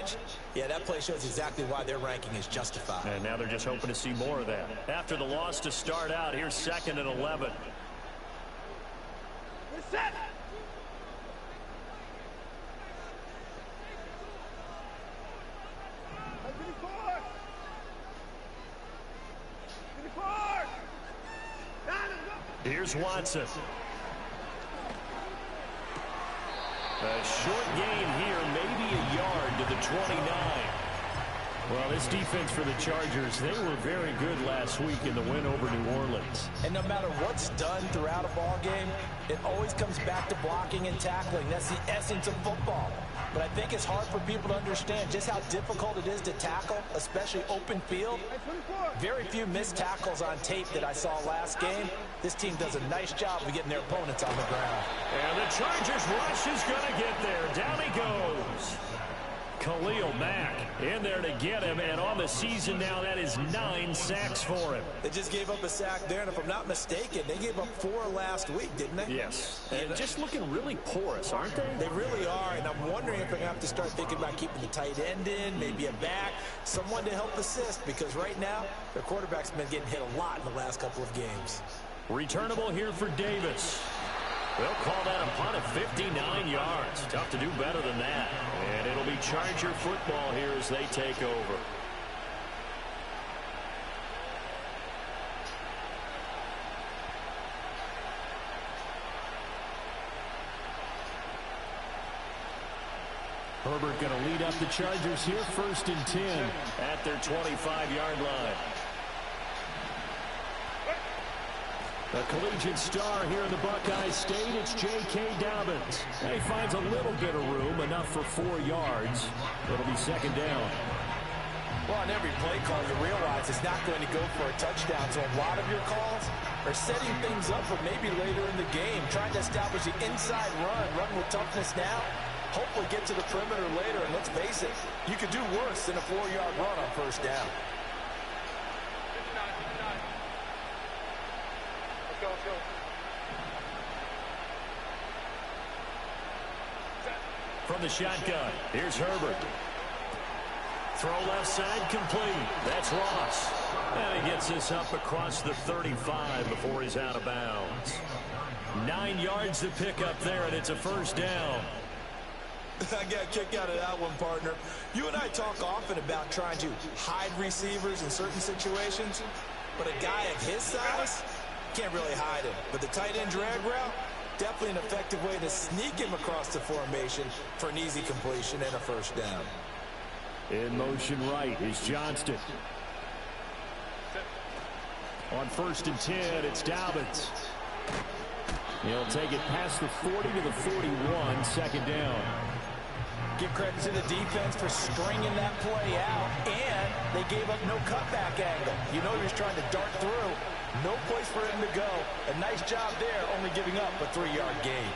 coverage, yeah, that play shows exactly why their ranking is justified. And now they're just hoping to see more of that. After the loss to start out, here's 2nd and 11. Set. Here's Watson. A short gain here, maybe a yard to the 29. Well, this defense for the Chargers, they were very good last week in the win over New Orleans. And no matter what's done throughout a ball game, it always comes back to blocking and tackling. That's the essence of football. But I think it's hard for people to understand just how difficult it is to tackle, especially open field. Very few missed tackles on tape that I saw last game. This team does a nice job of getting their opponents on the ground. And the Chargers rush is going to get there. Down he goes. Khalil Mack in there to get him, and on the season now, that is 9 sacks for him. They just gave up a sack there, and if I'm not mistaken, they gave up 4 last week, didn't they? Yes. And just looking really porous, aren't they? They really are, and I'm wondering if they're going to have to start thinking about keeping the tight end in, maybe a back, someone to help assist, because right now, their quarterback's been getting hit a lot in the last couple of games. Returnable here for Davis. They'll call that a punt of 59 yards. Tough to do better than that. And it'll be Charger football here as they take over. Herbert going to lead up the Chargers here, 1st and 10 at their 25-yard line. A collegiate star here in the Buckeye State, it's J.K. Dobbins. And he finds a little bit of room, enough for 4 yards. It'll be 2nd down. Well, on every play call, you realize it's not going to go for a touchdown. So a lot of your calls are setting things up for maybe later in the game, trying to establish the inside run with toughness now. Hopefully get to the perimeter later, and let's face it, you could do worse than a 4-yard run on 1st down. From the shotgun, here's Herbert. Throw left side complete. That's Ross. And he gets this up across the 35 before he's out of bounds. 9 yards to pick up there, and it's a 1st down. I got a kick out of that one, partner. You and I talk often about trying to hide receivers in certain situations, but a guy of his size can't really hide him. But the tight end drag route, definitely an effective way to sneak him across the formation for an easy completion and a 1st down. In motion right is Johnston. On 1st and 10, it's Dobbins. He'll take it past the 40 to the 41, 2nd down. Give credit to the defense for stringing that play out, and they gave up no cutback angle. You know he was trying to dart through. No place for him to go. A nice job there, only giving up a 3-yard gain.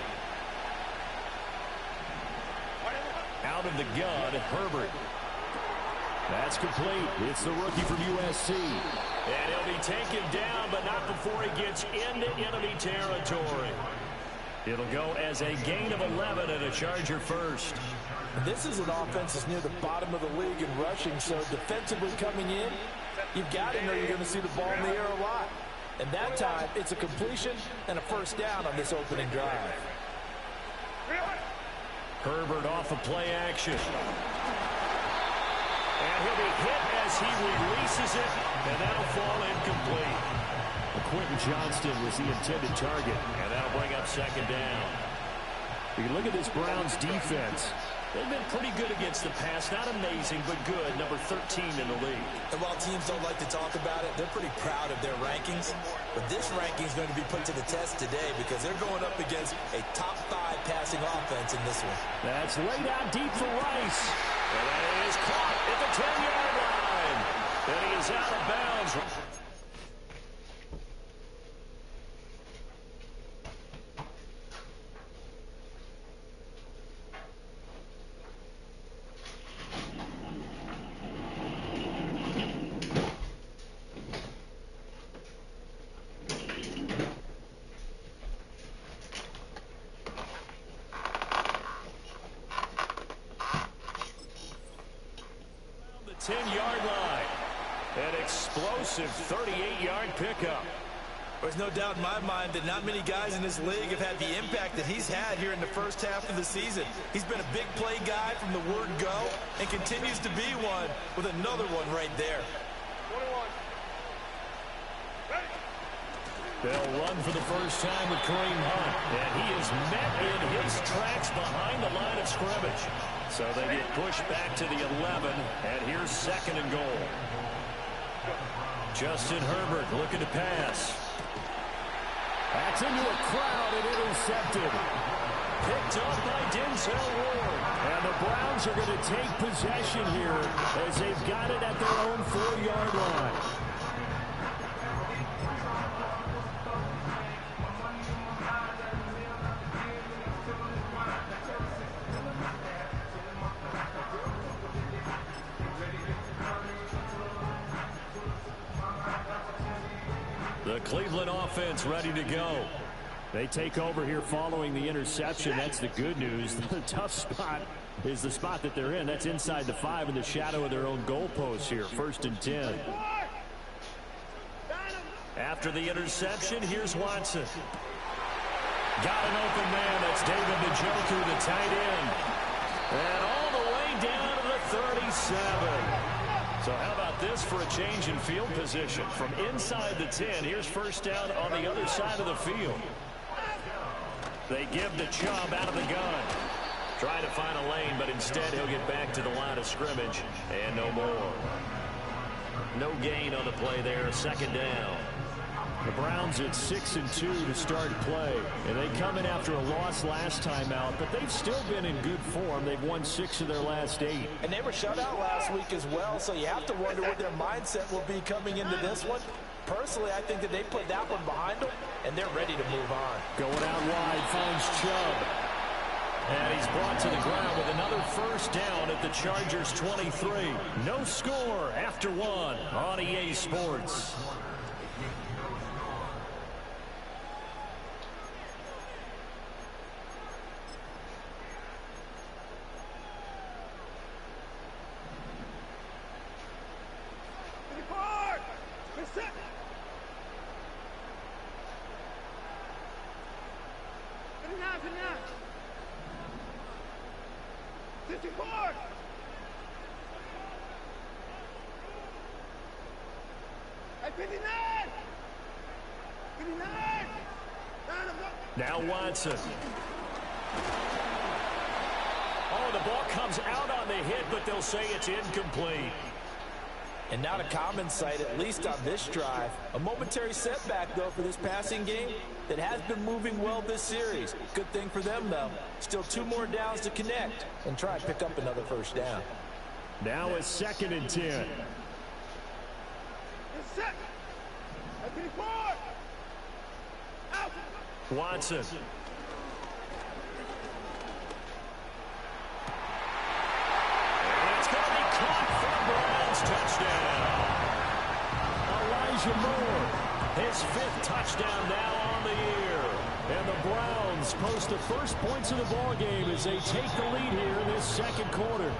Out of the gun, Herbert. That's complete. It's the rookie from USC. And he'll be taken down, but not before he gets into enemy territory. It'll go as a gain of 11 and a Charger 1st. This is an offense that's near the bottom of the league in rushing, so defensively coming in, you've got to know you're going to see the ball in the air a lot. And that time, it's a completion and a 1st down on this opening drive. Herbert off of play action. And he'll be hit as he releases it, and that'll fall incomplete. Quentin Johnston was the intended target, and that'll bring up 2nd down. You look at this Browns defense. They've been pretty good against the pass. Not amazing, but good. Number 13 in the league. And while teams don't like to talk about it, they're pretty proud of their rankings. But this ranking is going to be put to the test today because they're going up against a top 5 passing offense in this one. That's laid out deep for Rice. And that is caught at the 10-yard line. And he is out of bounds. 10-yard line. An explosive 38-yard pickup. There's no doubt in my mind that not many guys in this league have had the impact that he's had here in the first half of the season. He's been a big play guy from the word go and continues to be one with another one right there. 21. They'll run for the first time with Kareem Hunt. And he is met in his tracks behind the line of scrimmage. So they get pushed back to the 11. And here's 2nd and goal. Justin Herbert looking to pass. That's into a crowd and intercepted. Picked up by Denzel Ward. And the Browns are going to take possession here as they've got it at their own 4-yard line. The Cleveland offense ready to go. They take over here following the interception. That's the good news. The tough spot is the spot that they're in. That's inside the 5 in the shadow of their own goalpost here. 1st and 10. After the interception, here's Watson. Got an open man. That's David Njoku, the tight end. And all the way down to the 37. So how about this for a change in field position? From inside the 10, here's 1st down on the other side of the field. They give the Chubb out of the gun. Trying to find a lane, but instead he'll get back to the line of scrimmage. And no more. No gain on the play there. 2nd down. The Browns at 6 and 2 to start play. And they come in after a loss last time out, but they've still been in good form. They've won 6 of their last 8. And they were shut out last week as well, so you have to wonder what their mindset will be coming into this one. Personally, I think that they put that one behind them, and they're ready to move on. Going out wide, finds Chubb. And he's brought to the ground with another 1st down at the Chargers' 23. No score after 1 on EA Sports. Now Watson. Oh, the ball comes out on the hit, but they'll say it's incomplete. And not a common sight, at least on this drive. A momentary setback, though, for this passing game that has been moving well this series. Good thing for them, though. Still 2 more downs to connect and try and pick up another 1st down. Now it's 2nd and 10. Watson. And it's going to be caught for the Browns. Touchdown. Elijah Moore, his 5th touchdown now on the year. And the Browns post the first points of the ball game as they take the lead here in this 2nd quarter.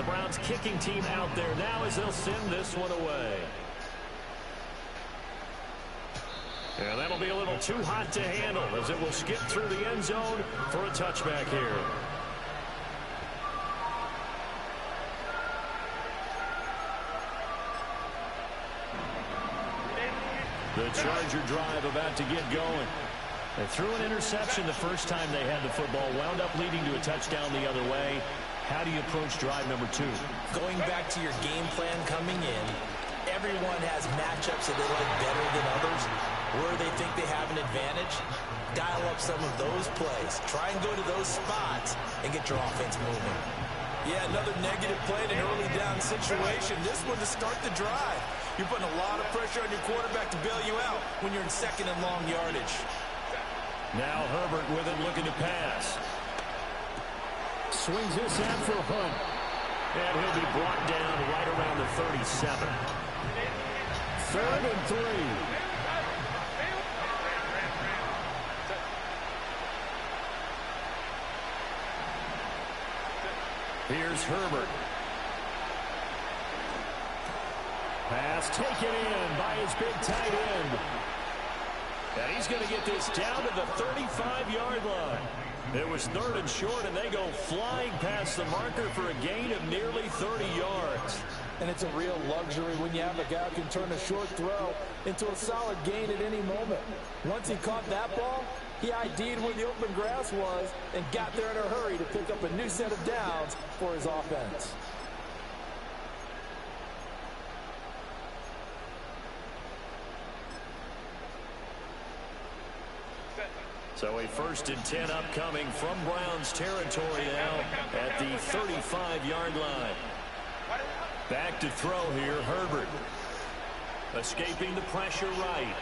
Browns kicking team out there now as they'll send this one away. And that'll be a little too hot to handle as it will skip through the end zone for a touchback here. The Charger drive about to get going. They threw an interception the first time they had the football, wound up leading to a touchdown the other way. How do you approach drive number 2? Going back to your game plan coming in, everyone has matchups that they like better than others. Where they think they have an advantage, dial up some of those plays. Try and go to those spots and get your offense moving. Yeah, another negative play in an early down situation. This one to start the drive. You're putting a lot of pressure on your quarterback to bail you out when you're in second and long yardage. Now Herbert with it, looking to pass. Swings this out for Hunt. And he'll be brought down right around the 37. 3rd and 3. Here's Herbert. Pass taken in by his big tight end. And he's going to get this down to the 35-yard line. It was 3rd and short, and they go flying past the marker for a gain of nearly 30 yards. And it's a real luxury when you have a guy who can turn a short throw into a solid gain at any moment. Once he caught that ball, he ID'd where the open grass was and got there in a hurry to pick up a new set of downs for his offense. So a 1st and 10 upcoming from Browns territory now at the 35-yard line. Back to throw here, Herbert. Escaping the pressure right.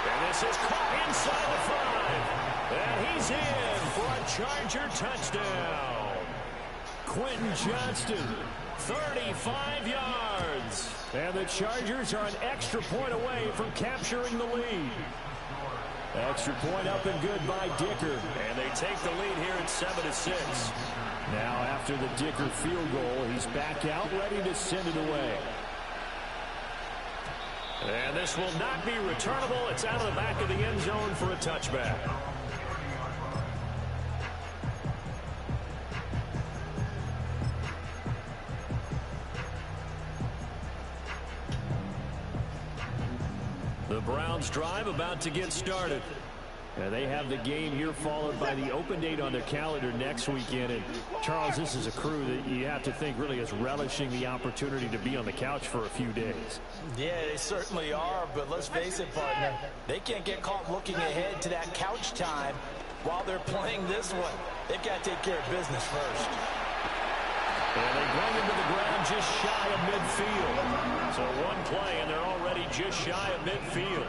And this is caught inside the 5. And he's in for a Charger touchdown. Quentin Johnston, 35 yards. And the Chargers are an extra point away from capturing the lead. Extra point up and good by Dicker. And they take the lead here at 7-6. Now after the Dicker field goal, he's back out ready to send it away. And this will not be returnable. It's out of the back of the end zone for a touchback. The Browns drive about to get started. They have the game here followed by the open date on their calendar next weekend. And Charles, this is a crew that you have to think really is relishing the opportunity to be on the couch for a few days. Yeah, they certainly are, but let's face it, partner, they can't get caught looking ahead to that couch time while they're playing this one. They've got to take care of business first. And they bring him to the ground just shy of midfield. So one play, and they're already just shy of midfield.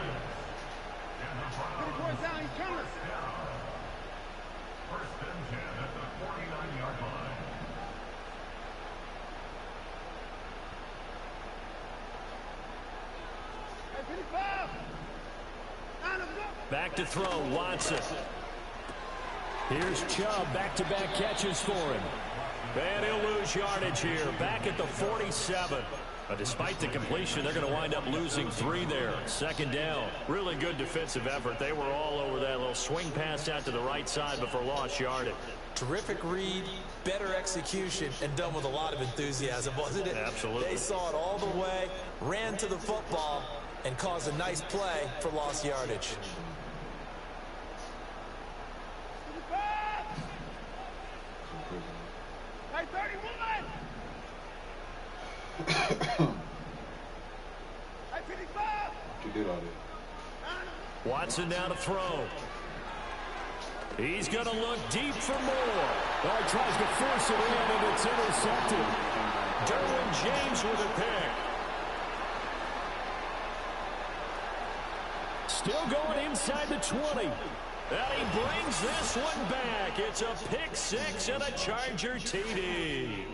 Back to throw, Watson. Here's Chubb, back-to-back catches for him. And he'll lose yardage here, back at the 47. Despite the completion, they're going to wind up losing 3 there. 2nd down. Really good defensive effort. They were all over that little swing pass out to the right side before lost yardage. Terrific read, better execution, and done with a lot of enthusiasm, wasn't it? Absolutely. They saw it all the way, ran to the football, and caused a nice play for lost yardage. Watson now to throw. He's going to look deep for more. Oh, he tries to force it in, and it's intercepted. Derwin James with a pick. Still going inside the 20. And he brings this one back. It's a pick 6 and a Charger TD.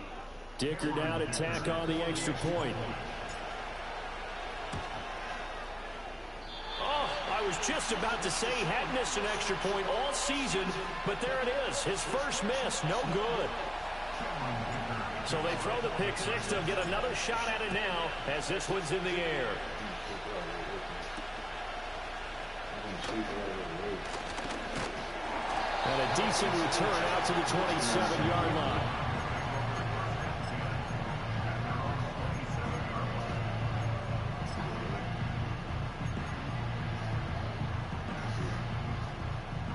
Dicker down to tack on the extra point. Oh, I was just about to say he hadn't missed an extra point all season, but there it is. His first miss, no good. So they throw the pick 6. They'll get another shot at it now as this one's in the air. And a decent return out to the 27-yard line.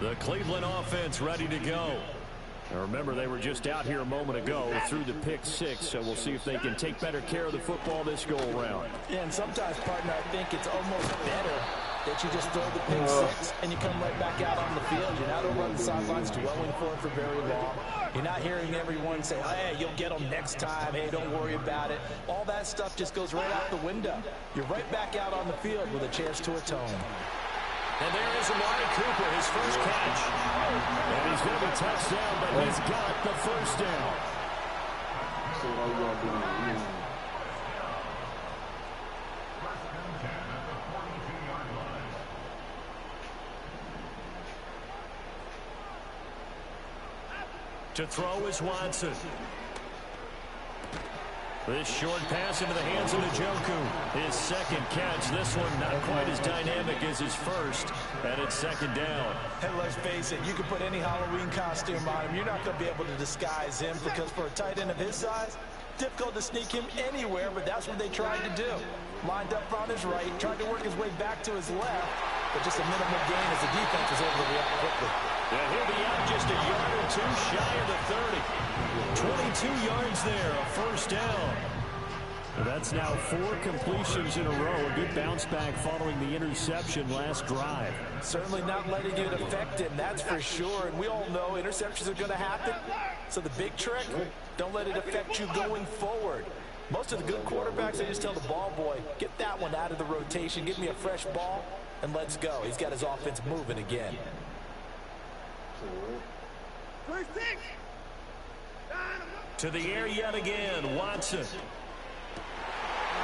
The Cleveland offense ready to go. Now remember, they were just out here a moment ago through the pick 6, so we'll see if they can take better care of the football this go-around. Yeah, and sometimes, partner, I think it's almost better that you just throw the pick six and you come right back out on the field. You're not over on the sidelines dwelling for it for very long. You're not hearing everyone say, hey, you'll get them next time. Hey, don't worry about it. All that stuff just goes right out the window. You're right back out on the field with a chance to atone. And there is Amari Cooper, his first catch. And he's going to be touched down, but he's got the first down. To throw is Watson. This short pass into the hands of Njoku. His second catch. This one not quite as dynamic as his first. And it's second down. And let's face it, you can put any Halloween costume on him. You're not going to be able to disguise him because for a tight end of his size, difficult to sneak him anywhere, but that's what they tried to do. Lined up on his right, tried to work his way back to his left, but just a minimal gain as the defense was able to react quickly. And he'll be out just a yard or two shy of the 30. 22 yards there, a first down. Well, that's now 4 completions in a row. A good bounce back following the interception last drive. Certainly not letting it affect him, that's for sure. And we all know interceptions are going to happen. So the big trick, don't let it affect you going forward. Most of the good quarterbacks, they just tell the ball boy, get that one out of the rotation, give me a fresh ball, and let's go. He's got his offense moving again. To the air yet again, Watson.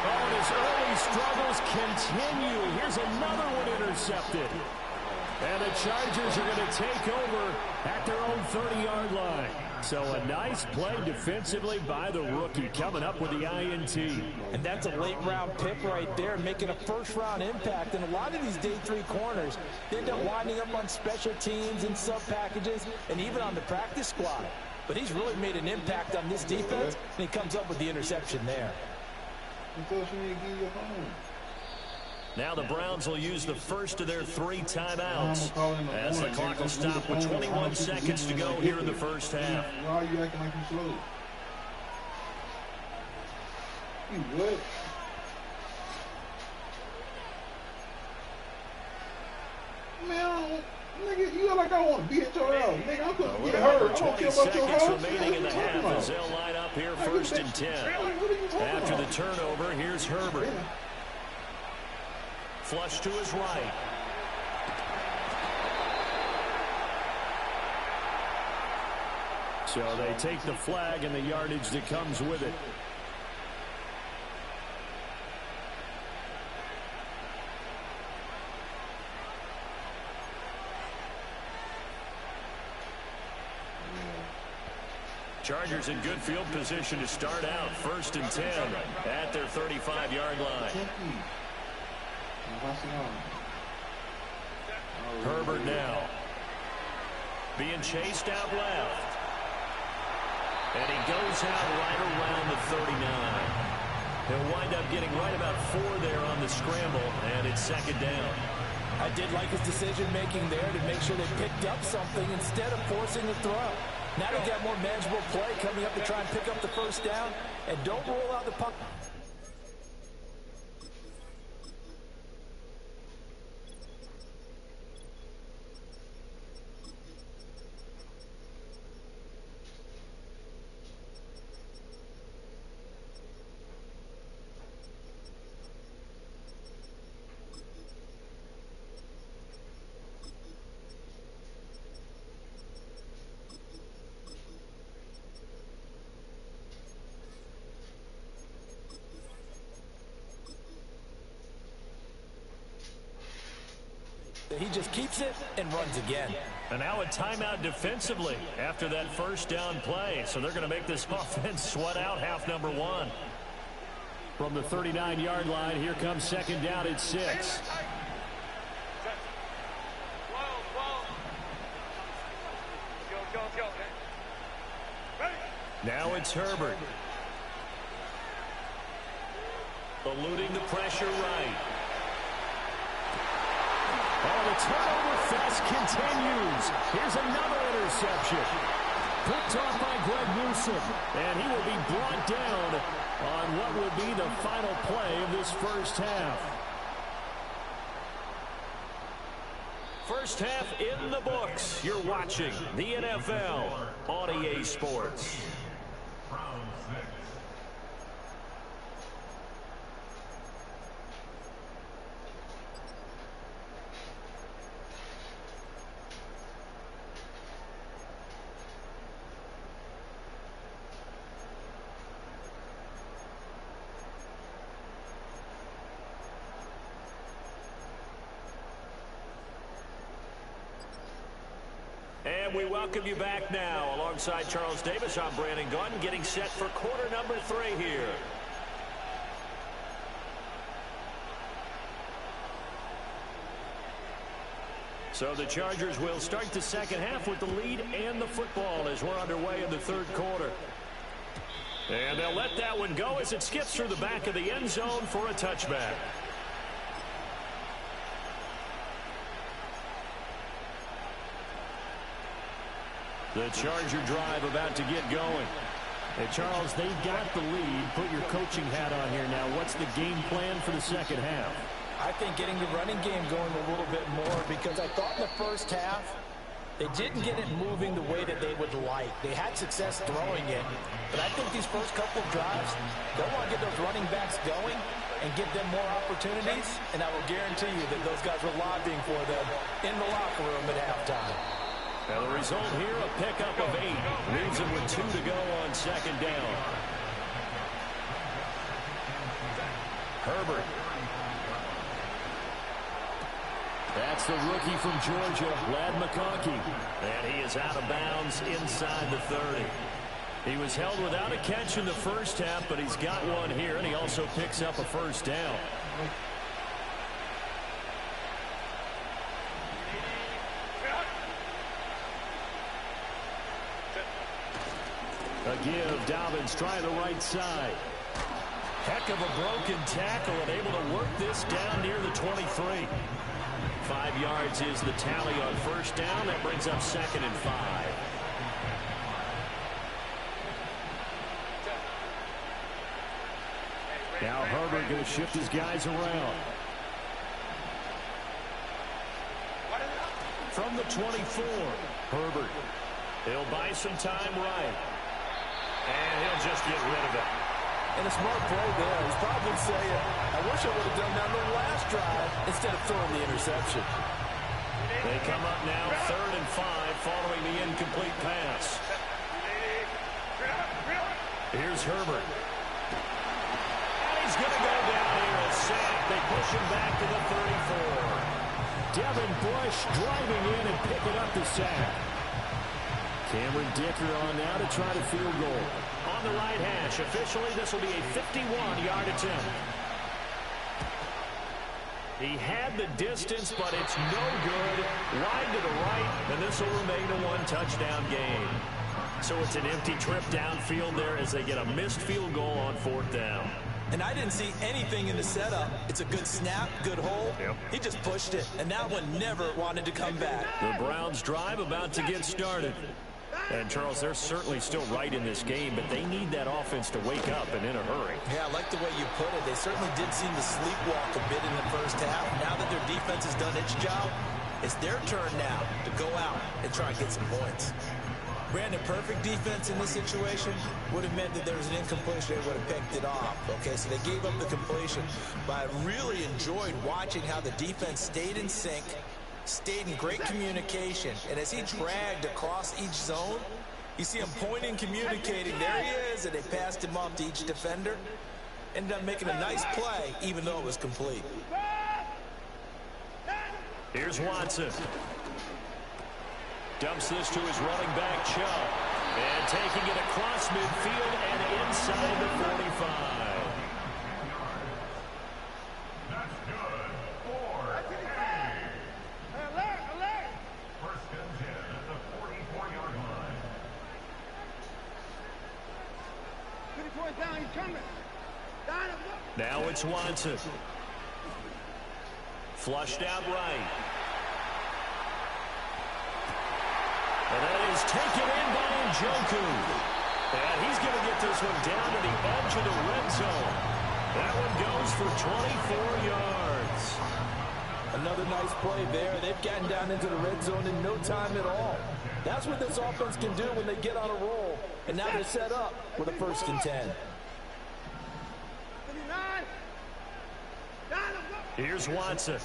Oh, and his early struggles continue. Here's another one intercepted. And the Chargers are going to take over at their own 30-yard line. So a nice play defensively by the rookie, coming up with the INT. And that's a late-round pick right there, making a first-round impact. And a lot of these day 3 corners, they end up winding up on special teams and sub-packages and even on the practice squad. But he's really made an impact on this defense, and he comes up with the interception there. Now the Browns will use the first of their 3 timeouts as the clock will stop with 21 seconds to go here in the first half. Why are you acting like you slow? You what? Man, nigga, you act like I want to beat your ass. Nigga, I'm going to get hurt. I don't care about your house. Remaining in the half as they'll line up here first and 10. After the turnover, here's Herbert. Flush to his right. So they take the flag and the yardage that comes with it. Chargers in good field position to start out. First and 10 at their 35-yard line. Herbert now. Being chased out left. And he goes out right around the 39. He'll wind up getting right about 4 there on the scramble, and it's second down. I did like his decision-making there to make sure they picked up something instead of forcing the throw. Now they got more manageable play coming up to try and pick up the first down, and don't roll out the puck. He just keeps it and runs again. And now a timeout defensively after that first down play. So they're going to make this offense sweat out half number 1. From the 39-yard line, here comes second down at 6. Now it's Herbert. Eluding the pressure right. Oh, the turnover fest continues. Here's another interception. Picked off by Greg Newsome. And he will be brought down on what will be the final play of this first half. First half in the books. You're watching the NFL on EA Sports. And we welcome you back now. Alongside Charles Davis, I'm Brandon Gunn, getting set for quarter number 3 here. So the Chargers will start the second half with the lead and the football as we're underway in the third quarter. And they'll let that one go as it skips through the back of the end zone for a touchback. The Charger drive about to get going. Hey, Charles, they've got the lead. Put your coaching hat on here now. What's the game plan for the second half? I think getting the running game going a little bit more, because I thought in the first half they didn't get it moving the way that they would like. They had success throwing it, but I think these first couple of drives, they'll want to get those running backs going and give them more opportunities, and I will guarantee you that those guys were lobbying for them in the locker room at halftime. Now the result here, a pickup of 8. Leaves them with 2 to go on second down. Herbert. That's the rookie from Georgia, Lad McConkey. And he is out of bounds inside the 30. He was held without a catch in the first half, but he's got one here, and he also picks up a first down. A give, Dobbins trying the right side. Heck of a broken tackle and able to work this down near the 23. 5 yards is the tally on first down. That brings up 2nd and 5. Now Herbert going to shift his guys around. From the 24, Herbert. He'll buy some time right. And he'll just get rid of it. And a smart play there. He's probably saying, I wish I would have done that on the last drive instead of throwing the interception. They come up now 3rd and 5 following the incomplete pass. Here's Herbert. And he's going to go down here, a sack. They push him back to the 34. Devin Bush driving in and picking up the sack. Cameron Dicker on now to try the field goal. On the right hash. Officially, this will be a 51-yard attempt. He had the distance, but it's no good. Wide to the right, and this will remain a 1-touchdown game. So it's an empty trip downfield there as they get a missed field goal on 4th down. And I didn't see anything in the setup. It's a good snap, good hold. Yep. He just pushed it, and that one never wanted to come back. The Browns drive about to get started. And, Charles, they're certainly still right in this game, but they need that offense to wake up and in a hurry. Yeah, I like the way you put it. They certainly did seem to sleepwalk a bit in the first half. Now that their defense has done its job, it's their turn now to go out and try and get some points. Brandon, perfect defense in this situation would have meant that there was an incompletion. They would have picked it off. Okay, so they gave up the completion. But I really enjoyed watching how the defense stayed in sync, stayed in great communication, and as he dragged across each zone, you see him pointing, communicating. There he is, and they passed him off to each defender. Ended up making a nice play, even though it was complete. Here's Watson. Dumps this to his running back, Chubb. And taking it across midfield and inside the 45. Now it's Watson. Flushed out right. And that is taken in by Njoku. And he's going to get this one down to the edge of the red zone. That one goes for 24 yards. Another nice play there. They've gotten down into the red zone in no time at all. That's what this offense can do when they get on a roll. And now they're set up with a 1st and 10. Here's Watson.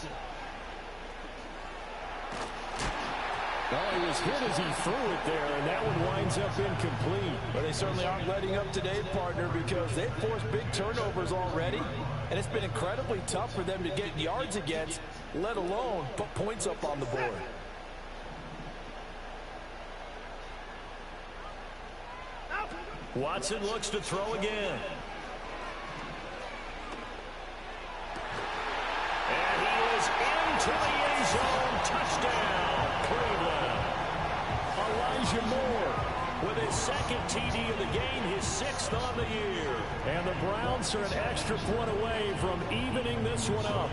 Oh, he was hit as he threw it there, and that one winds up incomplete. But they certainly aren't letting up today, partner, because they've forced big turnovers already, and it's been incredibly tough for them to get yards against, let alone put points up on the board. Watson looks to throw again. And he is into the end zone. Touchdown, Cleveland. Elijah Moore with his 2nd TD of the game, his 6th on the year. And the Browns are an extra point away from evening this one up.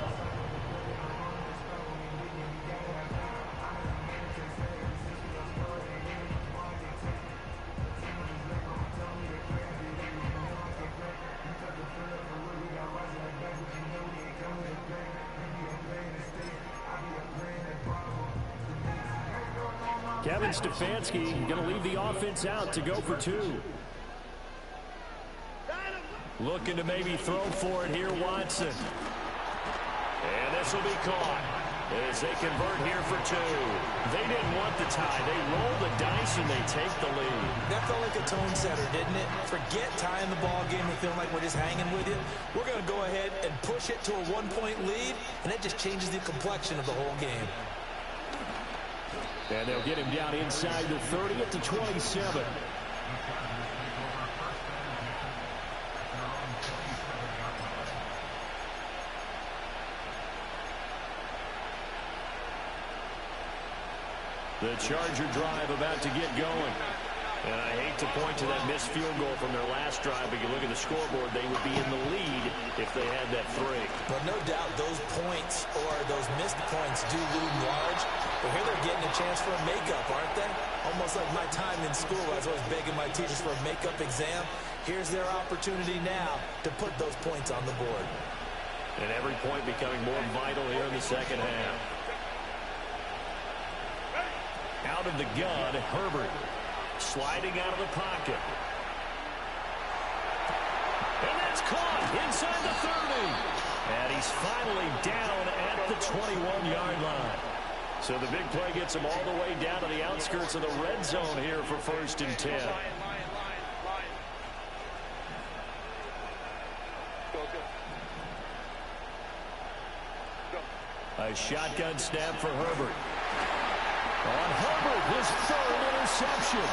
Kevin Stefanski going to leave the offense out to go for 2. Looking to maybe throw for it here, Watson. And this will be caught as they convert here for 2. They didn't want the tie. They roll the dice and they take the lead. That felt like a tone setter, didn't it? Forget tying the ball game and feeling like we're just hanging with you. We're going to go ahead and push it to a 1-point lead, and it just changes the complexion of the whole game. And they'll get him down inside the 30 at the 27. The Charger drive about to get going. And I hate to point to that missed field goal from their last drive, but you look at the scoreboard, they would be in the lead if they had that 3. But no doubt those points or those missed points do loom large. But here they're getting a chance for a makeup, aren't they? Almost like my time in school. I was always begging my teachers for a makeup exam. Here's their opportunity now to put those points on the board. And every point becoming more vital here in the second half. Out of the gun, Herbert. Sliding out of the pocket. And that's caught inside the 30. And he's finally down at the 21-yard line. So the big play gets him all the way down to the outskirts of the red zone here for 1st and 10. A shotgun snap for Herbert. On Herbert, his 3rd interception.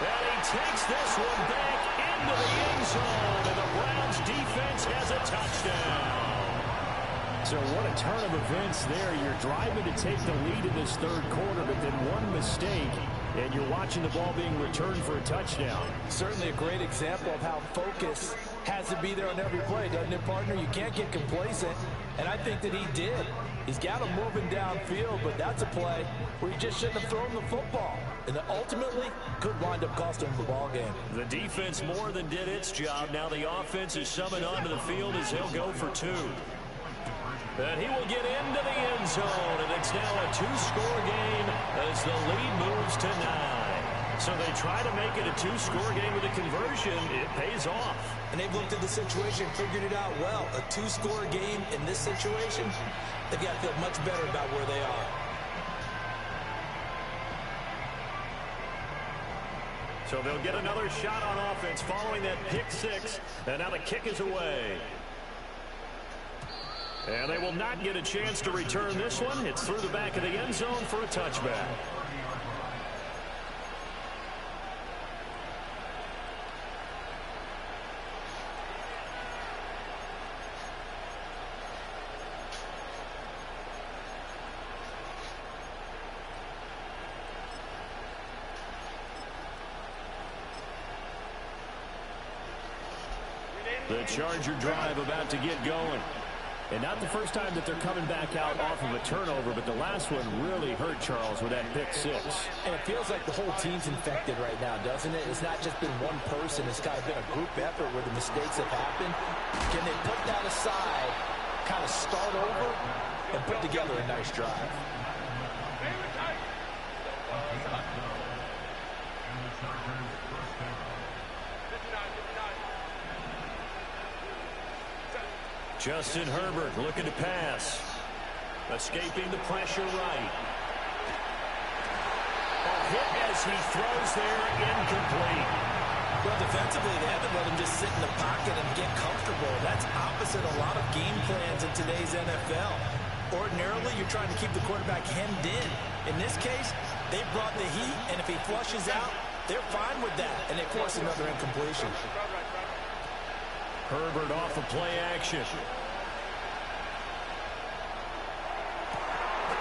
And he takes this one back into the end zone, and the Browns defense has a touchdown. So what a turn of events there. You're driving to take the lead in this 3rd quarter, but then one mistake, and you're watching the ball being returned for a touchdown. Certainly a great example of how focus has to be there on every play, doesn't it, partner? You can't get complacent, and I think that he did. He's got him moving downfield, but that's a play where he just shouldn't have thrown the football. And that ultimately could wind up costing him the ball game. The defense more than did its job. Now the offense is summoned onto the field as he'll go for 2. And he will get into the end zone, and it's now a 2-score game as the lead moves to 9. So they try to make it a 2-score game with a conversion. It pays off. And they've looked at the situation, figured it out well. A 2-score game in this situation, they've got to feel much better about where they are. So they'll get another shot on offense following that pick 6. And now the kick is away. And they will not get a chance to return this one. It's through the back of the end zone for a touchback. The Charger drive about to get going. And not the first time that they're coming back out off of a turnover, but the last one really hurt Charles with that pick six. And it feels like the whole team's infected right now, doesn't it? It's not just been one person. It's kind of been a group effort where the mistakes have happened. Can they put that aside, kind of start over, and put together a nice drive? Justin Herbert looking to pass. Escaping the pressure right. A hit as he throws there, incomplete. Well, defensively, they haven't let him just sit in the pocket and get comfortable. That's opposite a lot of game plans in today's NFL. Ordinarily, you're trying to keep the quarterback hemmed in. In this case, they brought the heat, and if he flushes out, they're fine with that, and they force another incompletion. Herbert off of play action.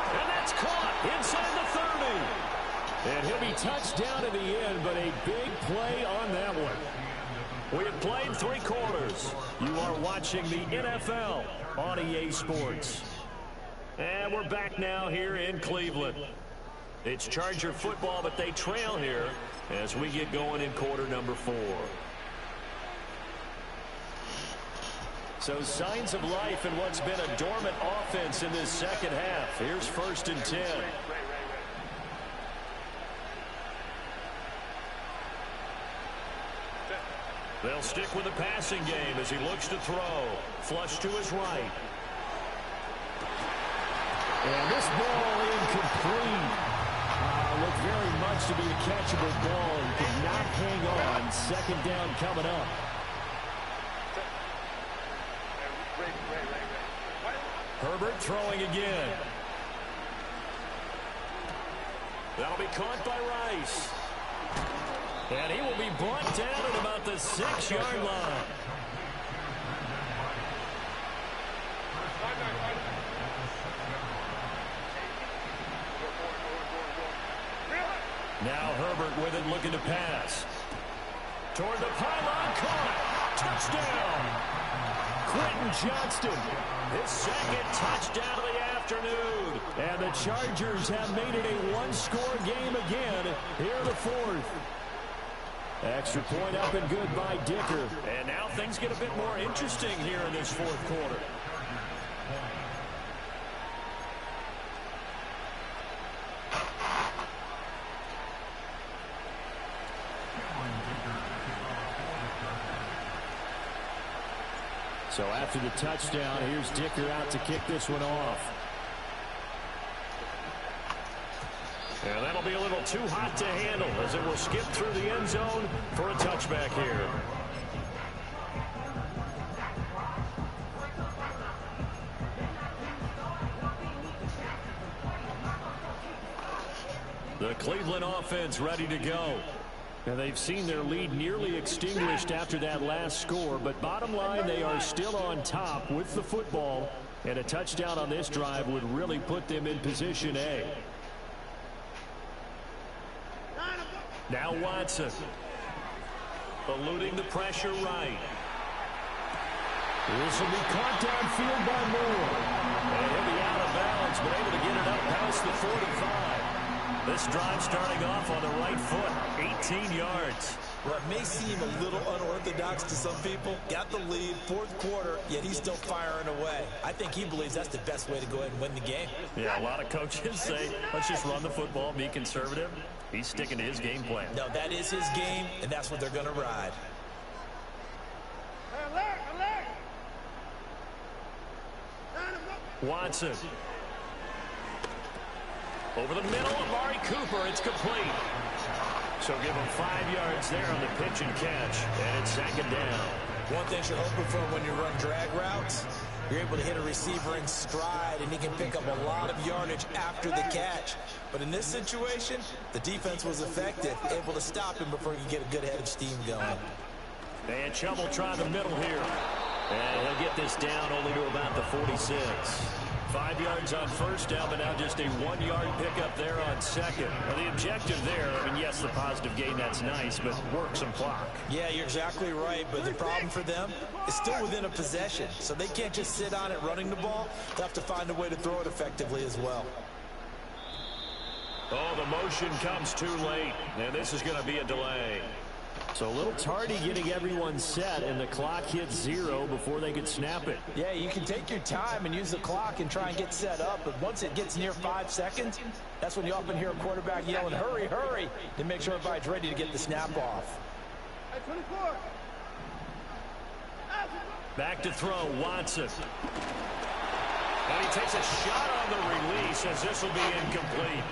And that's caught inside the 30. And he'll be touched down at the end, but a big play on that one. We have played 3 quarters. You are watching the NFL on EA Sports. And we're back now here in Cleveland. It's Charger football, but they trail here as we get going in quarter number 4. So signs of life in what's been a dormant offense in this second half. Here's 1st and 10. They'll stick with the passing game as he looks to throw. Flush to his right. And this ball incomplete. Looked very much to be a catchable ball and could not hang on. 2nd down coming up. Herbert throwing again. That'll be caught by Rice. And he will be brought down at about the 6-yard line. Now Herbert with it, looking to pass. Toward the pylon, caught. Touchdown. Quentin Johnston, his 2nd touchdown of the afternoon. And the Chargers have made it a one-score game again here in the 4th. Extra point up and good by Dicker. And now things get a bit more interesting here in this 4th quarter. So after the touchdown, here's Dicker out to kick this one off. And that'll be a little too hot to handle as it will skip through the end zone for a touchback here. The Cleveland offense ready to go. And they've seen their lead nearly extinguished after that last score, but bottom line, they are still on top with the football, and a touchdown on this drive would really put them in position A. Now Watson, eluding the pressure right. This will be caught downfield by Moore. And he'll be out of bounds, but able to get it up past the 45. This drive starting off on the right foot, 18 yards. Well, it may seem a little unorthodox to some people. Got the lead, 4th quarter, yet he's still firing away. I think he believes that's the best way to go ahead and win the game. Yeah, a lot of coaches say, let's just run the football, be conservative. He's sticking to his game plan. No, that is his game, and that's what they're going to ride. Watson. Over the middle, Amari Cooper, it's complete. So give him 5 yards there on the pitch and catch, and it's 2nd down. One thing you're hoping for when you run drag routes, you're able to hit a receiver in stride, and he can pick up a lot of yardage after the catch. But in this situation, the defense was effective, able to stop him before he could get a good head of steam going. And Chubb will try the middle here. And he'll get this down only to about the 46. 5 yards on first down, but now just a 1-yard pickup there on second. Well, the objective there, I mean, yes, the positive gain, that's nice, but work some clock. Yeah, you're exactly right, but the problem for them is still within a possession, so they can't just sit on it running the ball. They have to find a way to throw it effectively as well. Oh, the motion comes too late, and this is going to be a delay. So a little tardy getting everyone set, and the clock hits 0 before they could snap it. Yeah, you can take your time and use the clock and try and get set up, but once it gets near 5 seconds, that's when you often hear a quarterback yelling, hurry, hurry, to make sure everybody's ready to get the snap off. Back to throw, Watson. And he takes a shot on the release as this will be incomplete.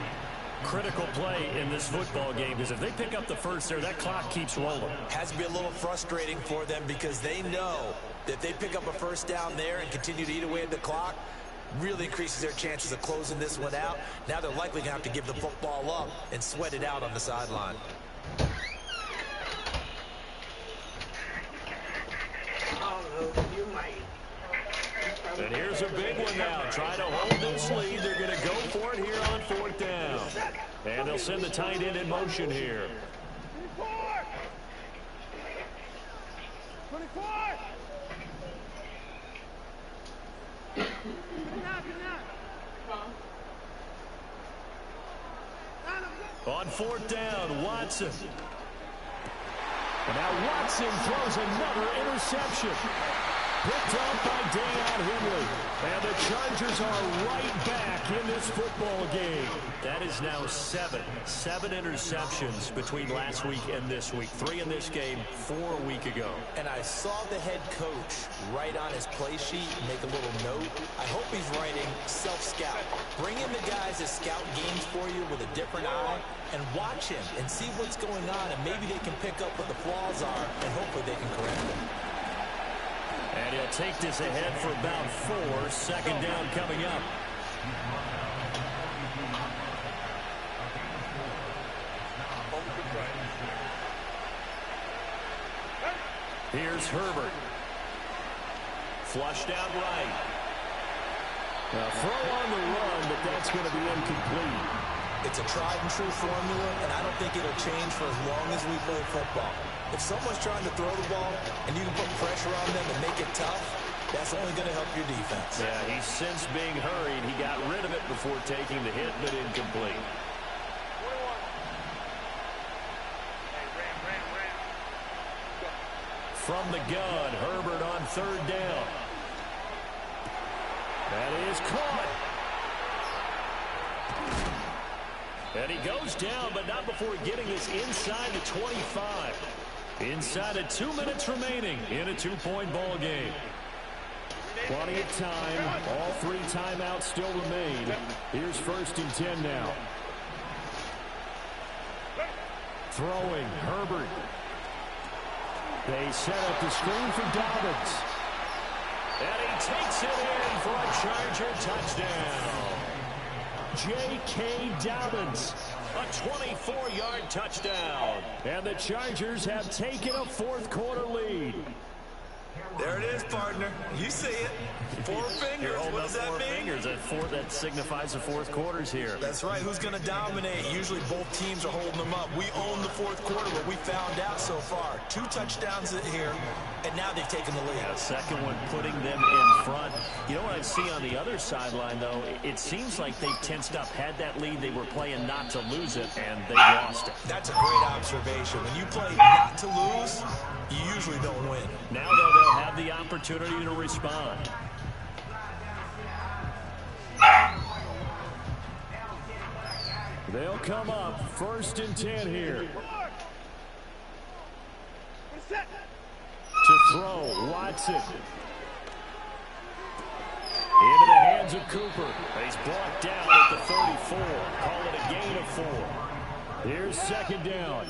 Critical play in this football game, because if they pick up the first there, that clock keeps rolling. Has to be a little frustrating for them because they know that if they pick up a first down there and continue to eat away at the clock, really increases their chances of closing this one out. Now they're likely going to have to give the football up and sweat it out on the sideline. And here's a big one now. Trying to hold this lead. They're going to go for it here on 4th down. And they'll send the tight end in motion here. 24! On 4th down, Watson. And now Watson throws another interception. Picked up by Deion Henley. And the Chargers are right back in this football game. That is now 7 interceptions between last week and this week. 3 in this game, 4 a week ago. And I saw the head coach write on his play sheet, make a little note. I hope he's writing self-scout. Bring in the guys that scout games for you with a different eye and watch him and see what's going on, and maybe they can pick up what the flaws are, and hopefully they can correct them. And he'll take this ahead for about 4. 2nd down coming up. Here's Herbert. Flushed out right. Throw on the run, but that's going to be incomplete. It's a tried and true formula, and I don't think it'll change for as long as we play football. If someone's trying to throw the ball and you can put pressure on them and make it tough, that's only going to help your defense. Yeah, he's since being hurried. He got rid of it before taking the hit, but incomplete. From the gun, Herbert on 3rd down. That is caught. And he goes down, but not before getting this inside the 25. Inside of 2 minutes remaining in a 2-point ball game. Plenty of time. All 3 timeouts still remain. Here's 1st and 10 now. Throwing, Herbert. They set up the screen for Dobbins. And he takes it in for a Charger touchdown. J.K. Dobbins. A 24-yard touchdown. And the Chargers have taken a 4th quarter lead. There it is, partner. You see it. 4 fingers. What does that mean? That signifies the 4th quarter's here. That's right. Who's going to dominate? Usually both teams are holding them up. We own the 4th quarter, what we found out so far. 2 touchdowns here, and now they've taken the lead. Yeah, second one putting them in front. You know what I see on the other sideline, though? It seems like they've tensed up. Had that lead, they were playing not to lose it, and they lost it. That's a great observation. When you play not to lose, you usually don't win. Now, though, they'll have the opportunity to respond. They'll come up 1st and 10 here. To throw, Watson. Into the hands of Cooper. He's brought down at the 34. Call it a gain of 4. Here's 2nd down.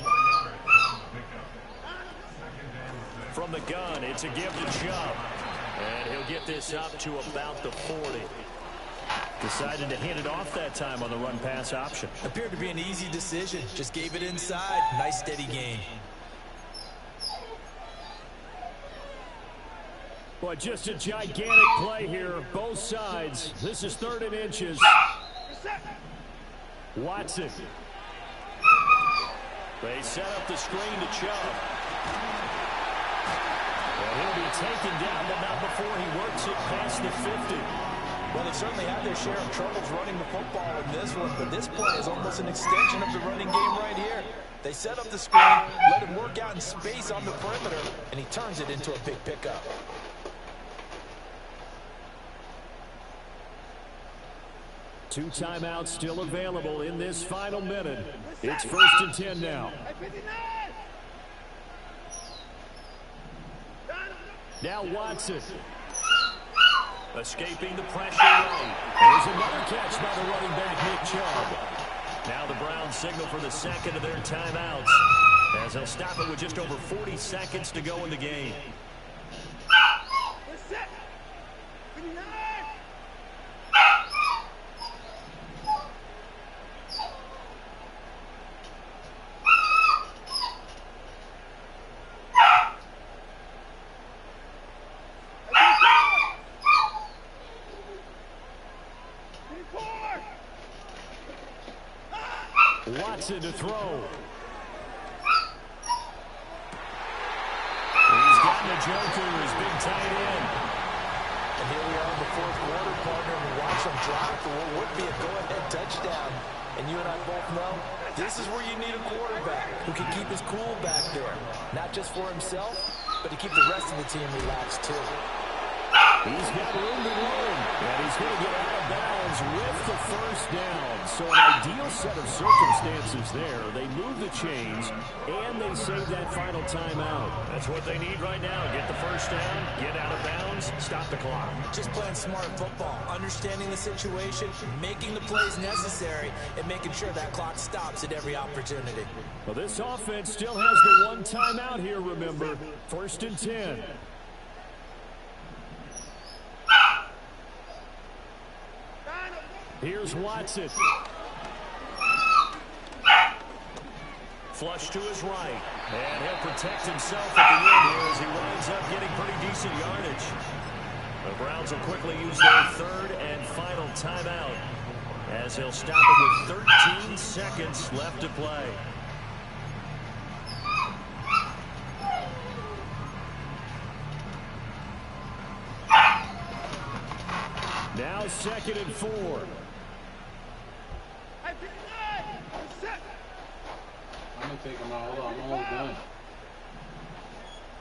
From the gun, it's a give to Chubb. And he'll get this up to about the 40. Decided to hand it off that time on the run-pass option. Appeared to be an easy decision. Just gave it inside. Nice, steady gain. Boy, just a gigantic play here, both sides. This is 3rd and inches. Watson. They set up the screen to Chubb. And he'll be taken down, but not before he works it past the 50. Well, they certainly had their share of troubles running the football in this one, but this play is almost an extension of the running game right here. They set up the screen, let him work out in space on the perimeter, and he turns it into a big pickup. Two timeouts still available in this final minute. It's 1st and 10 now. Now Watson. Escaping the pressure right. There's another catch by the running back, Nick Chubb. Now the Browns signal for the second of their timeouts, as they'll stop it with just over 40 seconds to go in the game. Watson to throw. He's gotten the joker, his big tight end. And here we are in the 4th quarter, partner, and watch them drop for what would be a go-ahead touchdown. And you and I both know this is where you need a quarterback who can keep his cool back there. Not just for himself, but to keep the rest of the team relaxed too. He's got room to run, and he's going to get out of bounds with the 1st down. So an ideal set of circumstances there. They move the chains, and they save that final timeout. That's what they need right now. Get the 1st down, get out of bounds, stop the clock. Just playing smart football, understanding the situation, making the plays necessary, and making sure that clock stops at every opportunity. Well, this offense still has the 1 timeout here, remember. 1st and 10. Here's Watson. Flush to his right. And he'll protect himself at the end here as he winds up getting pretty decent yardage. The Browns will quickly use their 3rd and final timeout, as he'll stop it with 13 seconds left to play. Now 2nd and 4. I'm going to take him out. Hold on, I'm almost done.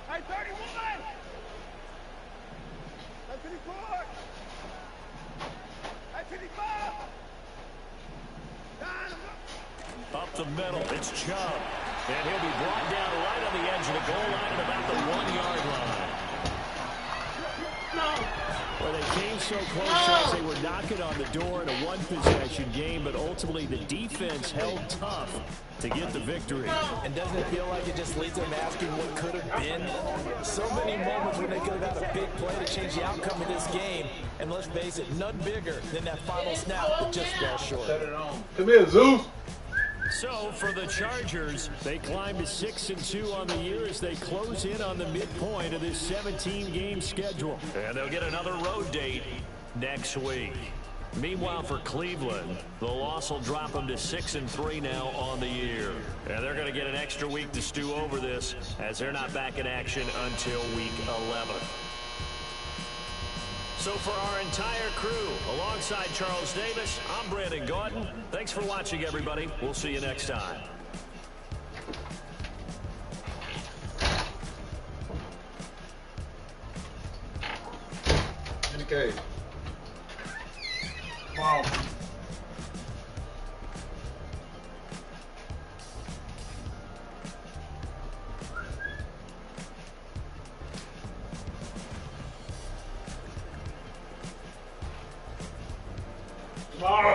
31! 54! 55! Up the middle, it's Chubb. And he'll be brought down right on the edge of the goal line at about the 1-yard line. Well, they came so close as they were knocking on the door in a 1-possession game, but ultimately the defense held tough to get the victory. And doesn't it feel like it just leads them asking what could have been? So many moments when they could have had a big play to change the outcome of this game. And let's face it, none bigger than that final snap that just fell short. Set it on. Come here, Zeus. So for the Chargers, They climb to 6-2 on the year as they close in on the midpoint of this 17-game schedule. and they'll get another road date next week. Meanwhile, for Cleveland, the loss will drop them to 6-3 now on the year. And they're going to get an extra week to stew over this, as they're not back in action until week 11. So for our entire crew, alongside Charles Davis, I'm Brandon Gordon. Thanks for watching, everybody. We'll see you next time. In the cage. Wow. Wow.